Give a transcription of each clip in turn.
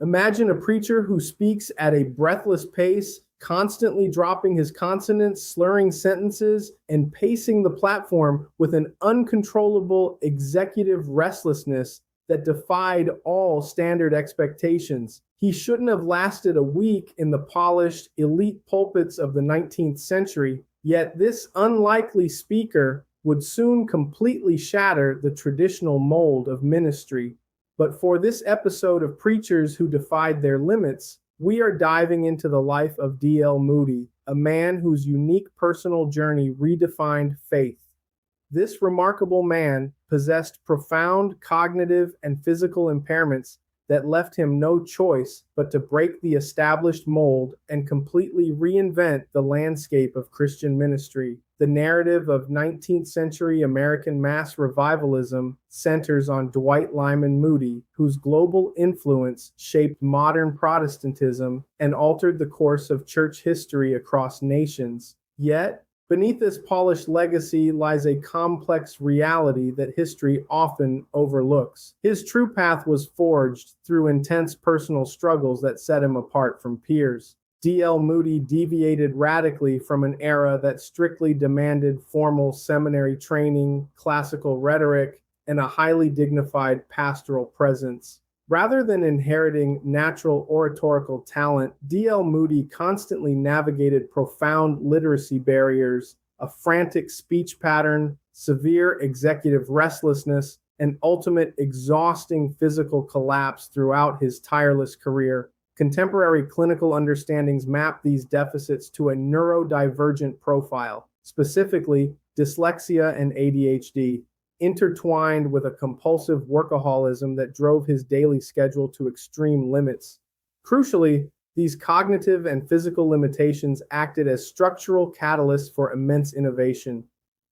Imagine a preacher who speaks at a breathless pace, constantly dropping his consonants, slurring sentences, and pacing the platform with an uncontrollable executive restlessness that defied all standard expectations. He shouldn't have lasted a week in the polished, elite pulpits of the 19th century, yet this unlikely speaker would soon completely shatter the traditional mold of ministry. But for this episode of Preachers Who Defied Their Limits, we are diving into the life of D.L. Moody, a man whose unique personal journey redefined faith. This remarkable man possessed profound cognitive and physical impairments that left him no choice but to break the established mold and completely reinvent the landscape of Christian ministry. The narrative of 19th century American mass revivalism centers on Dwight Lyman Moody, whose global influence shaped modern Protestantism and altered the course of church history across nations. Yet, beneath this polished legacy lies a complex reality that history often overlooks. His true path was forged through intense personal struggles that set him apart from peers. D.L. Moody deviated radically from an era that strictly demanded formal seminary training, classical rhetoric, and a highly dignified pastoral presence. Rather than inheriting natural oratorical talent, D.L. Moody constantly navigated profound literacy barriers, a frantic speech pattern, severe executive restlessness, and ultimate exhausting physical collapse throughout his tireless career. Contemporary clinical understandings map these deficits to a neurodivergent profile, specifically dyslexia and ADHD, intertwined with a compulsive workaholism that drove his daily schedule to extreme limits. Crucially, these cognitive and physical limitations acted as structural catalysts for immense innovation.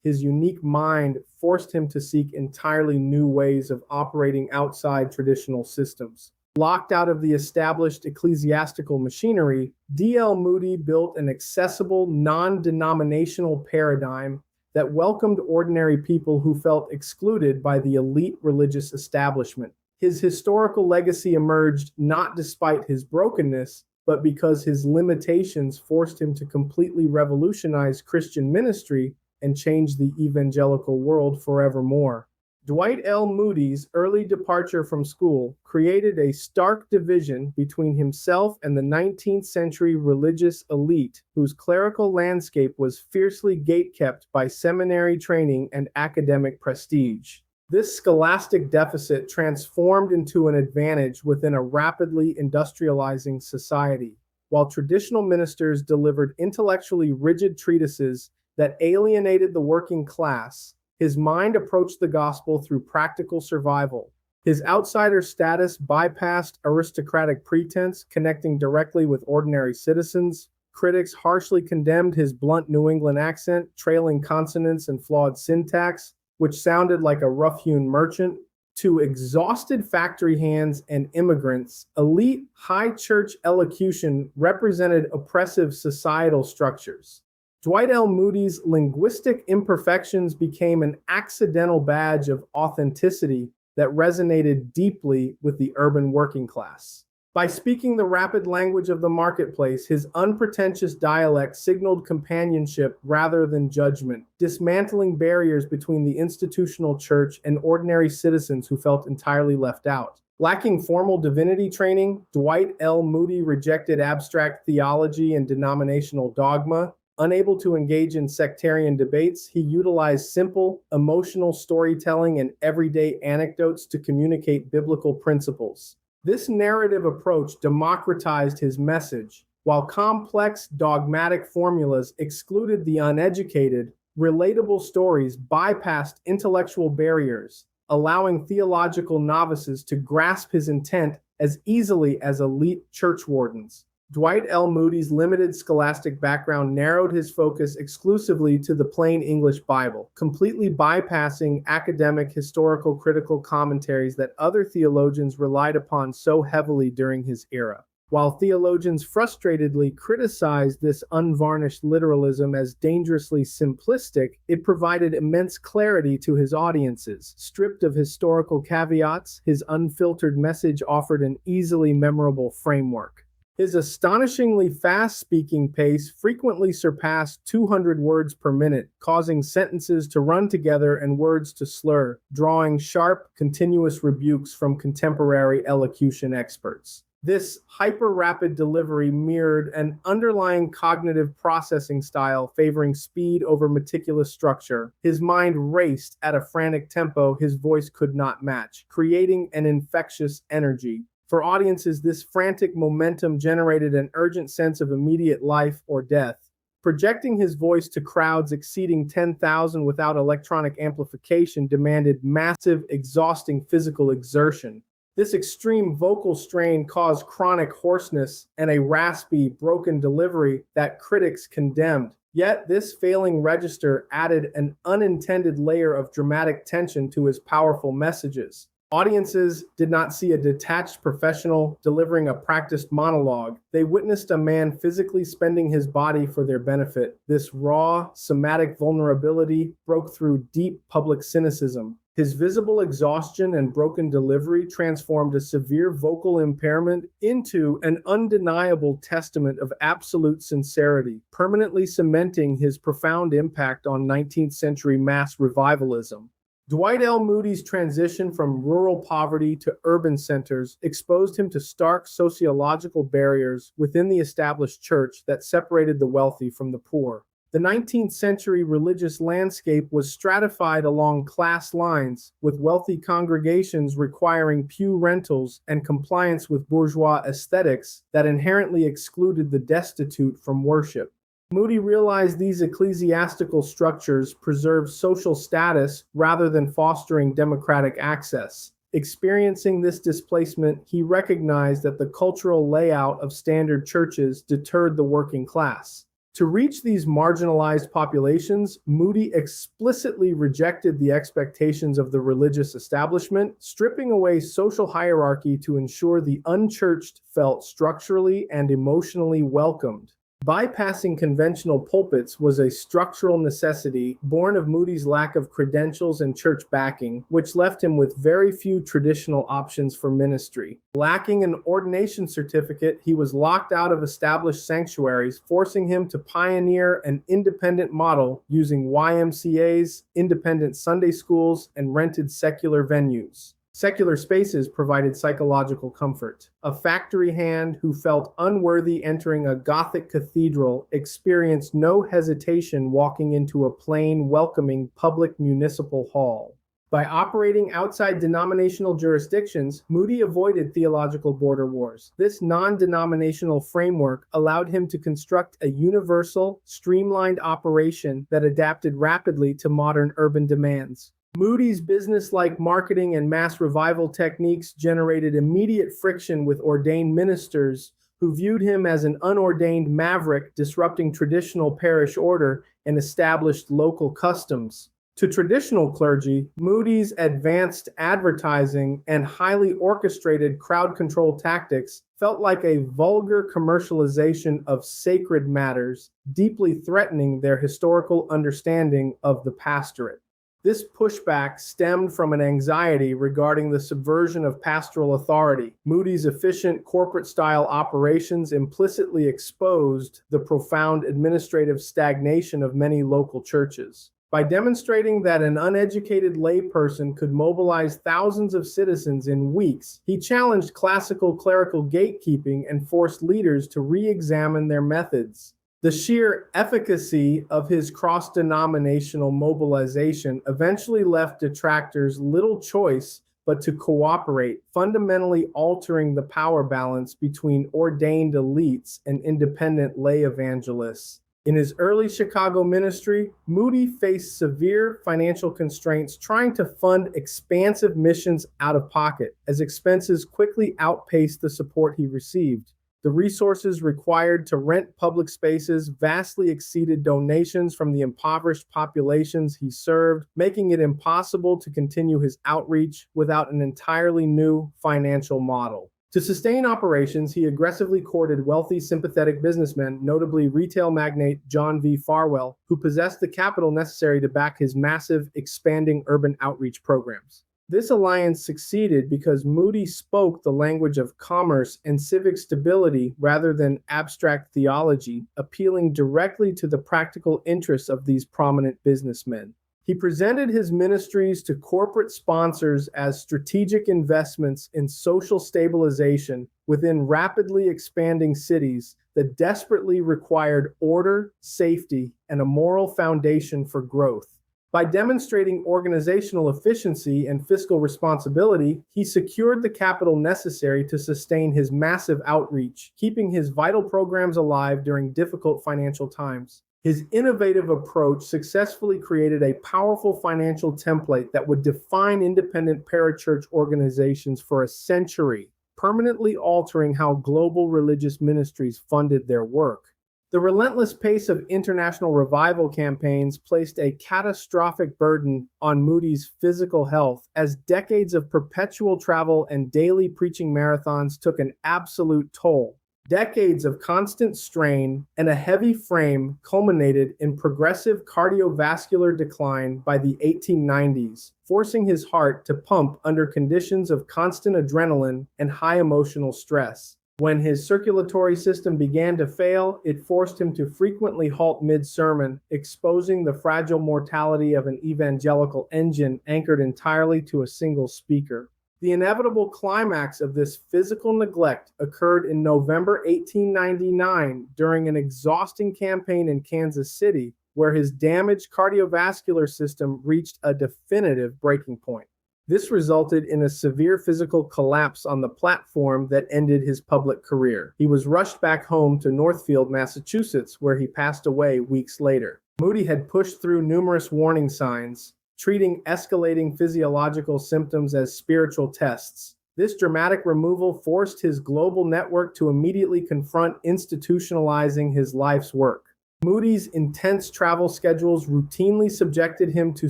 His unique mind forced him to seek entirely new ways of operating outside traditional systems. Locked out of the established ecclesiastical machinery, D.L. Moody built an accessible, non-denominational paradigm that welcomed ordinary people who felt excluded by the elite religious establishment. His historical legacy emerged not despite his brokenness, but because his limitations forced him to completely revolutionize Christian ministry and change the evangelical world forevermore. Dwight L. Moody's early departure from school created a stark division between himself and the 19th century religious elite, whose clerical landscape was fiercely gatekept by seminary training and academic prestige. This scholastic deficit transformed into an advantage within a rapidly industrializing society. While traditional ministers delivered intellectually rigid treatises that alienated the working class, his mind approached the gospel through practical survival. His outsider status bypassed aristocratic pretense, connecting directly with ordinary citizens. Critics harshly condemned his blunt New England accent, trailing consonants, and flawed syntax, which sounded like a rough-hewn merchant. To exhausted factory hands and immigrants, elite high church elocution represented oppressive societal structures. Dwight L. Moody's linguistic imperfections became an accidental badge of authenticity that resonated deeply with the urban working class. By speaking the rapid language of the marketplace, his unpretentious dialect signaled companionship rather than judgment, dismantling barriers between the institutional church and ordinary citizens who felt entirely left out. Lacking formal divinity training, Dwight L. Moody rejected abstract theology and denominational dogma. Unable to engage in sectarian debates, he utilized simple, emotional storytelling and everyday anecdotes to communicate biblical principles. This narrative approach democratized his message, while complex, dogmatic formulas excluded the uneducated. Relatable stories bypassed intellectual barriers, allowing theological novices to grasp his intent as easily as elite church wardens. Dwight L. Moody's limited scholastic background narrowed his focus exclusively to the plain English Bible, completely bypassing academic historical critical commentaries that other theologians relied upon so heavily during his era. While theologians frustratedly criticized this unvarnished literalism as dangerously simplistic, it provided immense clarity to his audiences. Stripped of historical caveats, his unfiltered message offered an easily memorable framework. His astonishingly fast-speaking pace frequently surpassed 200 words per minute, causing sentences to run together and words to slur, drawing sharp, continuous rebukes from contemporary elocution experts. This hyper-rapid delivery mirrored an underlying cognitive processing style favoring speed over meticulous structure. His mind raced at a frantic tempo his voice could not match, creating an infectious energy. For audiences, this frantic momentum generated an urgent sense of immediate life or death. Projecting his voice to crowds exceeding 10,000 without electronic amplification demanded massive, exhausting physical exertion. This extreme vocal strain caused chronic hoarseness and a raspy, broken delivery that critics condemned. Yet this failing register added an unintended layer of dramatic tension to his powerful messages. Audiences did not see a detached professional delivering a practiced monologue. They witnessed a man physically spending his body for their benefit. This raw, somatic vulnerability broke through deep public cynicism. His visible exhaustion and broken delivery transformed a severe vocal impairment into an undeniable testament of absolute sincerity, permanently cementing his profound impact on 19th century mass revivalism. Dwight L. Moody's transition from rural poverty to urban centers exposed him to stark sociological barriers within the established church that separated the wealthy from the poor. The 19th century religious landscape was stratified along class lines, with wealthy congregations requiring pew rentals and compliance with bourgeois aesthetics that inherently excluded the destitute from worship. Moody realized these ecclesiastical structures preserved social status rather than fostering democratic access. Experiencing this displacement, he recognized that the cultural layout of standard churches deterred the working class. To reach these marginalized populations, Moody explicitly rejected the expectations of the religious establishment, stripping away social hierarchy to ensure the unchurched felt structurally and emotionally welcomed. Bypassing conventional pulpits was a structural necessity born of Moody's lack of credentials and church backing, which left him with very few traditional options for ministry. Lacking an ordination certificate, he was locked out of established sanctuaries, forcing him to pioneer an independent model using YMCAs, independent Sunday schools, and rented secular venues. Secular spaces provided psychological comfort. A factory hand who felt unworthy entering a Gothic cathedral experienced no hesitation walking into a plain, welcoming public municipal hall. By operating outside denominational jurisdictions, Moody avoided theological border wars. This non-denominational framework allowed him to construct a universal, streamlined operation that adapted rapidly to modern urban demands. Moody's business-like marketing and mass revival techniques generated immediate friction with ordained ministers who viewed him as an unordained maverick disrupting traditional parish order and established local customs. To traditional clergy, Moody's advanced advertising and highly orchestrated crowd control tactics felt like a vulgar commercialization of sacred matters, deeply threatening their historical understanding of the pastorate. This pushback stemmed from an anxiety regarding the subversion of pastoral authority. Moody's efficient corporate-style operations implicitly exposed the profound administrative stagnation of many local churches. By demonstrating that an uneducated layperson could mobilize thousands of citizens in weeks, he challenged classical clerical gatekeeping and forced leaders to re-examine their methods. The sheer efficacy of his cross-denominational mobilization eventually left detractors little choice but to cooperate, fundamentally altering the power balance between ordained elites and independent lay evangelists. In his early Chicago ministry, Moody faced severe financial constraints trying to fund expansive missions out of pocket, as expenses quickly outpaced the support he received. The resources required to rent public spaces vastly exceeded donations from the impoverished populations he served, making it impossible to continue his outreach without an entirely new financial model. To sustain operations, he aggressively courted wealthy, sympathetic businessmen, notably retail magnate John V. Farwell, who possessed the capital necessary to back his massive, expanding urban outreach programs. This alliance succeeded because Moody spoke the language of commerce and civic stability rather than abstract theology, appealing directly to the practical interests of these prominent businessmen. He presented his ministries to corporate sponsors as strategic investments in social stabilization within rapidly expanding cities that desperately required order, safety, and a moral foundation for growth. By demonstrating organizational efficiency and fiscal responsibility, he secured the capital necessary to sustain his massive outreach, keeping his vital programs alive during difficult financial times. His innovative approach successfully created a powerful financial template that would define independent parachurch organizations for a century, permanently altering how global religious ministries funded their work. The relentless pace of international revival campaigns placed a catastrophic burden on Moody's physical health as decades of perpetual travel and daily preaching marathons took an absolute toll. Decades of constant strain and a heavy frame culminated in progressive cardiovascular decline by the 1890s, forcing his heart to pump under conditions of constant adrenaline and high emotional stress. When his circulatory system began to fail, it forced him to frequently halt mid-sermon, exposing the fragile mortality of an evangelical engine anchored entirely to a single speaker. The inevitable climax of this physical neglect occurred in November 1899 during an exhausting campaign in Kansas City, where his damaged cardiovascular system reached a definitive breaking point. This resulted in a severe physical collapse on the platform that ended his public career. He was rushed back home to Northfield, Massachusetts, where he passed away weeks later. Moody had pushed through numerous warning signs, treating escalating physiological symptoms as spiritual tests. This dramatic removal forced his global network to immediately confront institutionalizing his life's work. Moody's intense travel schedules routinely subjected him to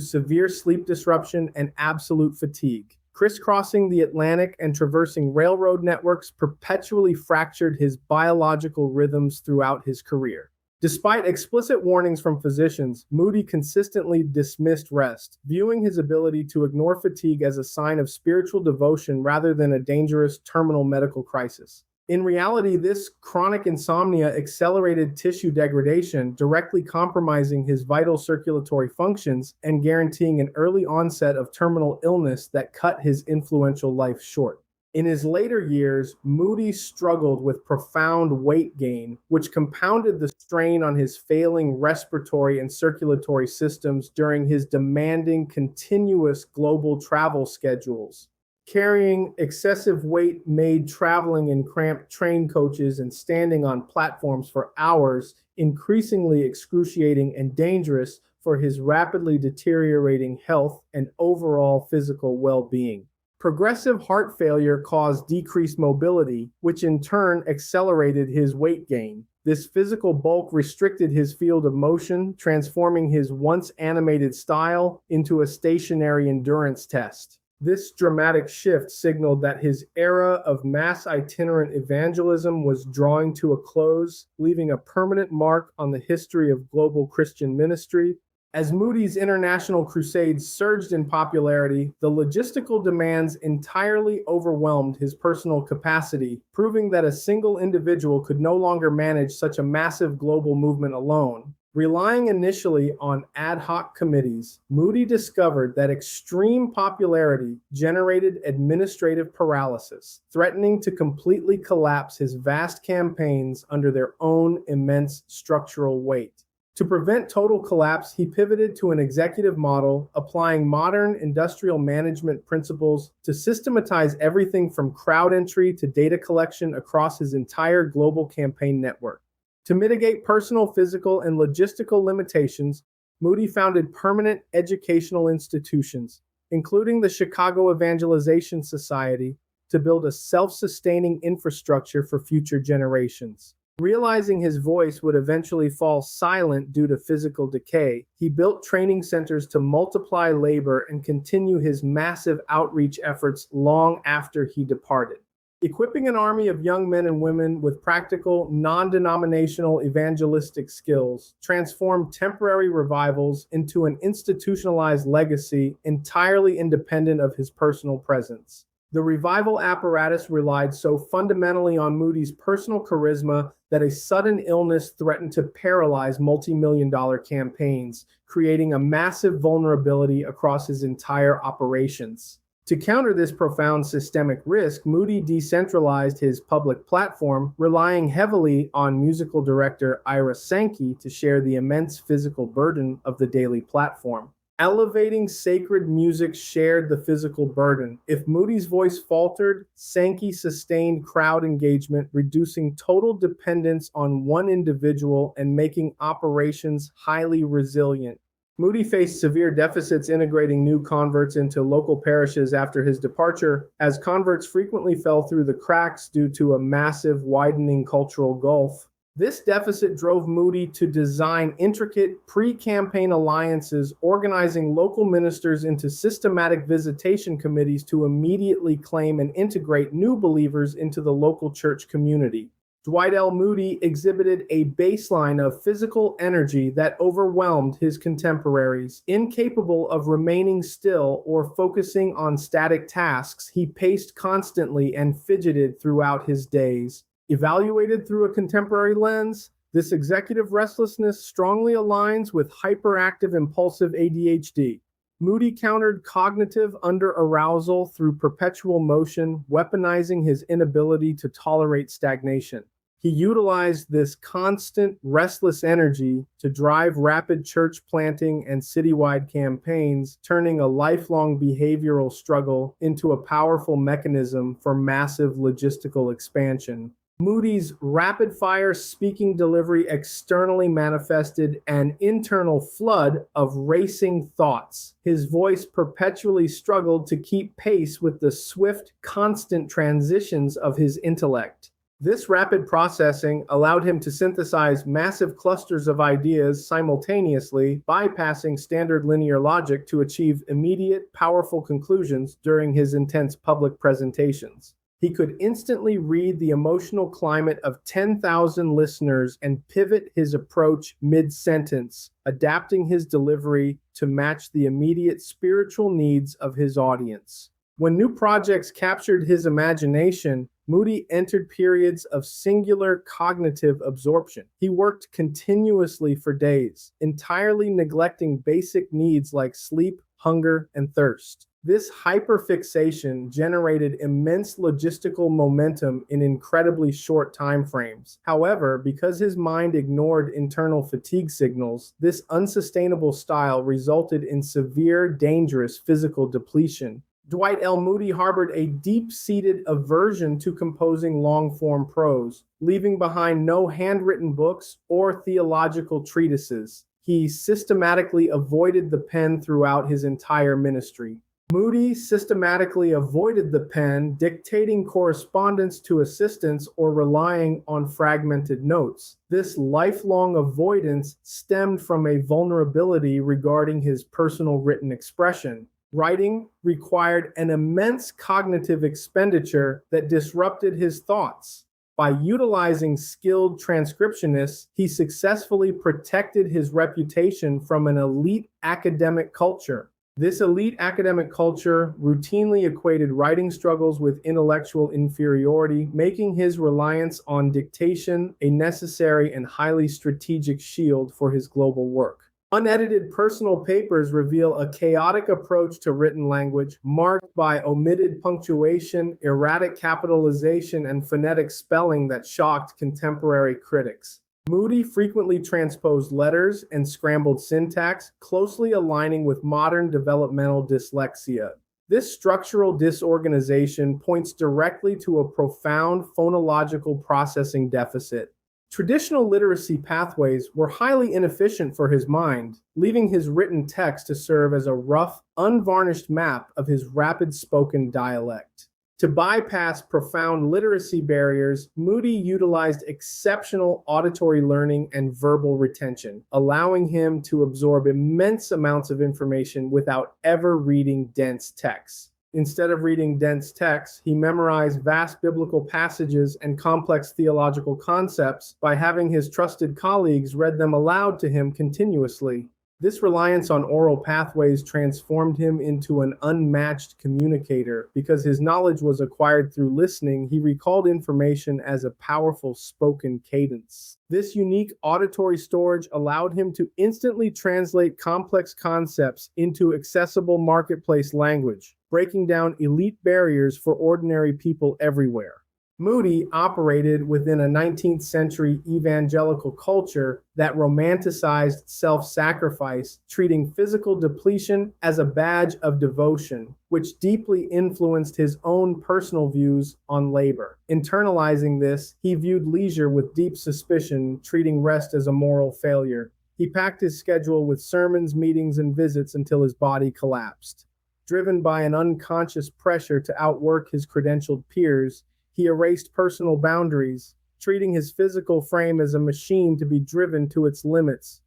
severe sleep disruption and absolute fatigue. Crisscrossing the Atlantic and traversing railroad networks perpetually fractured his biological rhythms throughout his career. Despite explicit warnings from physicians, Moody consistently dismissed rest, viewing his ability to ignore fatigue as a sign of spiritual devotion rather than a dangerous terminal medical crisis. In reality, this chronic insomnia accelerated tissue degradation, directly compromising his vital circulatory functions and guaranteeing an early onset of terminal illness that cut his influential life short. In his later years, Moody struggled with profound weight gain, which compounded the strain on his failing respiratory and circulatory systems during his demanding, continuous global travel schedules. Carrying excessive weight made traveling in cramped train coaches and standing on platforms for hours increasingly excruciating and dangerous for his rapidly deteriorating health and overall physical well-being. Progressive heart failure caused decreased mobility, which in turn accelerated his weight gain. This physical bulk restricted his field of motion, transforming his once animated style into a stationary endurance test. This dramatic shift signaled that his era of mass itinerant evangelism was drawing to a close, leaving a permanent mark on the history of global Christian ministry. As Moody's international crusades surged in popularity, the logistical demands entirely overwhelmed his personal capacity, proving that a single individual could no longer manage such a massive global movement alone. Relying initially on ad hoc committees, Moody discovered that extreme popularity generated administrative paralysis, threatening to completely collapse his vast campaigns under their own immense structural weight. To prevent total collapse, he pivoted to an executive model, applying modern industrial management principles to systematize everything from crowd entry to data collection across his entire global campaign network. To mitigate personal, physical, and logistical limitations, Moody founded permanent educational institutions, including the Chicago Evangelization Society, to build a self-sustaining infrastructure for future generations. Realizing his voice would eventually fall silent due to physical decay, he built training centers to multiply labor and continue his massive outreach efforts long after he departed. equipping an army of young men and women with practical, non-denominational evangelistic skills, transformed temporary revivals into an institutionalized legacy entirely independent of his personal presence. The revival apparatus relied so fundamentally on Moody's personal charisma that a sudden illness threatened to paralyze multi-million-dollar campaigns, creating a massive vulnerability across his entire operations. To counter this profound systemic risk, Moody decentralized his public platform, relying heavily on musical director Ira Sankey to share the immense physical burden of the daily platform. Elevating sacred music shared the physical burden. If Moody's voice faltered, Sankey sustained crowd engagement, reducing total dependence on one individual and making operations highly resilient. Moody faced severe deficits integrating new converts into local parishes after his departure, as converts frequently fell through the cracks due to a massive widening cultural gulf. This deficit drove Moody to design intricate pre-campaign alliances, organizing local ministers into systematic visitation committees to immediately claim and integrate new believers into the local church community. Dwight L. Moody exhibited a baseline of physical energy that overwhelmed his contemporaries. Incapable of remaining still or focusing on static tasks, he paced constantly and fidgeted throughout his days. Evaluated through a contemporary lens, this executive restlessness strongly aligns with hyperactive impulsive ADHD. Moody countered cognitive under-arousal through perpetual motion, weaponizing his inability to tolerate stagnation. He utilized this constant, restless energy to drive rapid church planting and citywide campaigns, turning a lifelong behavioral struggle into a powerful mechanism for massive logistical expansion. Moody's rapid-fire speaking delivery externally manifested an internal flood of racing thoughts. His voice perpetually struggled to keep pace with the swift, constant transitions of his intellect. This rapid processing allowed him to synthesize massive clusters of ideas simultaneously, bypassing standard linear logic to achieve immediate, powerful conclusions during his intense public presentations. He could instantly read the emotional climate of 10,000 listeners and pivot his approach mid-sentence, adapting his delivery to match the immediate spiritual needs of his audience. When new projects captured his imagination, Moody entered periods of singular cognitive absorption. He worked continuously for days, entirely neglecting basic needs like sleep, hunger, and thirst. This hyperfixation generated immense logistical momentum in incredibly short time frames. However, because his mind ignored internal fatigue signals, this unsustainable style resulted in severe, dangerous physical depletion. Dwight L. Moody harbored a deep-seated aversion to composing long-form prose, leaving behind no handwritten books or theological treatises. He systematically avoided the pen throughout his entire ministry. Moody systematically avoided the pen, dictating correspondence to assistants or relying on fragmented notes. This lifelong avoidance stemmed from a vulnerability regarding his personal written expression. Writing required an immense cognitive expenditure that disrupted his thoughts. By utilizing skilled transcriptionists, he successfully protected his reputation from an elite academic culture. This elite academic culture routinely equated writing struggles with intellectual inferiority, making his reliance on dictation a necessary and highly strategic shield for his global work. Unedited personal papers reveal a chaotic approach to written language, marked by omitted punctuation, erratic capitalization, and phonetic spelling that shocked contemporary critics. Moody frequently transposed letters and scrambled syntax, closely aligning with modern developmental dyslexia. This structural disorganization points directly to a profound phonological processing deficit. Traditional literacy pathways were highly inefficient for his mind, leaving his written text to serve as a rough, unvarnished map of his rapid spoken dialect. To bypass profound literacy barriers, Moody utilized exceptional auditory learning and verbal retention, allowing him to absorb immense amounts of information without ever reading dense texts. Instead of reading dense texts, he memorized vast biblical passages and complex theological concepts by having his trusted colleagues read them aloud to him continuously. This reliance on oral pathways transformed him into an unmatched communicator. Because his knowledge was acquired through listening, he recalled information as a powerful spoken cadence. This unique auditory storage allowed him to instantly translate complex concepts into accessible marketplace language, breaking down elite barriers for ordinary people everywhere. Moody operated within a 19th century evangelical culture that romanticized self-sacrifice, treating physical depletion as a badge of devotion, which deeply influenced his own personal views on labor. Internalizing this, he viewed leisure with deep suspicion, treating rest as a moral failure. He packed his schedule with sermons, meetings, and visits until his body collapsed. Driven by an unconscious pressure to outwork his credentialed peers, he erased personal boundaries, treating his physical frame as a machine to be driven to its limits.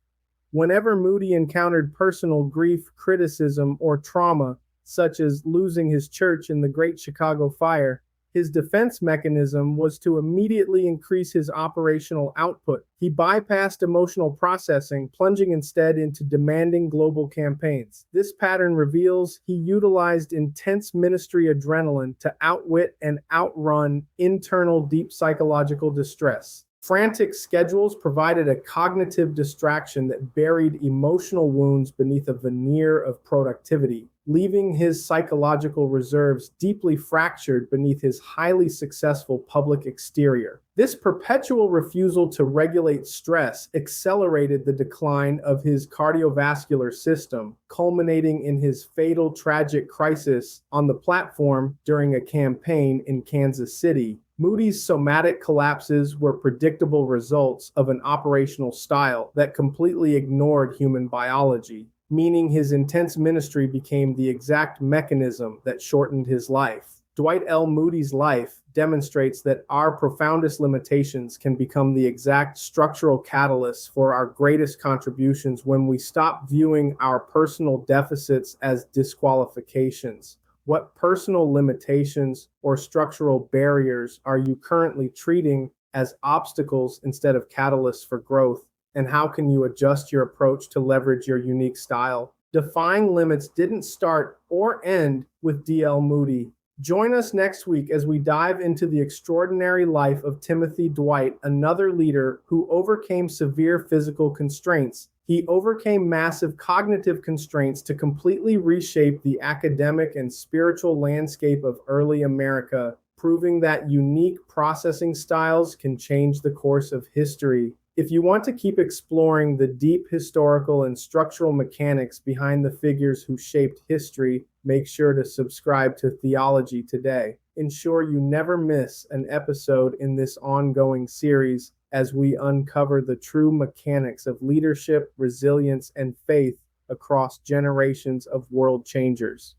Whenever Moody encountered personal grief, criticism, or trauma, such as losing his church in the Great Chicago Fire, his defense mechanism was to immediately increase his operational output. He bypassed emotional processing, plunging instead into demanding global campaigns. This pattern reveals he utilized intense ministry adrenaline to outwit and outrun internal deep psychological distress. Frantic schedules provided a cognitive distraction that buried emotional wounds beneath a veneer of productivity, leaving his psychological reserves deeply fractured beneath his highly successful public exterior. This perpetual refusal to regulate stress accelerated the decline of his cardiovascular system, culminating in his fatal tragic crisis on the platform during a campaign in Kansas City. Moody's somatic collapses were predictable results of an operational style that completely ignored human biology, meaning his intense ministry became the exact mechanism that shortened his life. Dwight L. Moody's life demonstrates that our profoundest limitations can become the exact structural catalysts for our greatest contributions when we stop viewing our personal deficits as disqualifications. What personal limitations or structural barriers are you currently treating as obstacles instead of catalysts for growth? And how can you adjust your approach to leverage your unique style? Defying limits didn't start or end with D.L. Moody. Join us next week as we dive into the extraordinary life of Timothy Dwight, another leader who overcame severe physical constraints. He overcame massive cognitive constraints to completely reshape the academic and spiritual landscape of early America, proving that unique processing styles can change the course of history. If you want to keep exploring the deep historical and structural mechanics behind the figures who shaped history, make sure to subscribe to Theology today. Ensure you never miss an episode in this ongoing series as we uncover the true mechanics of leadership, resilience, and faith across generations of world changers.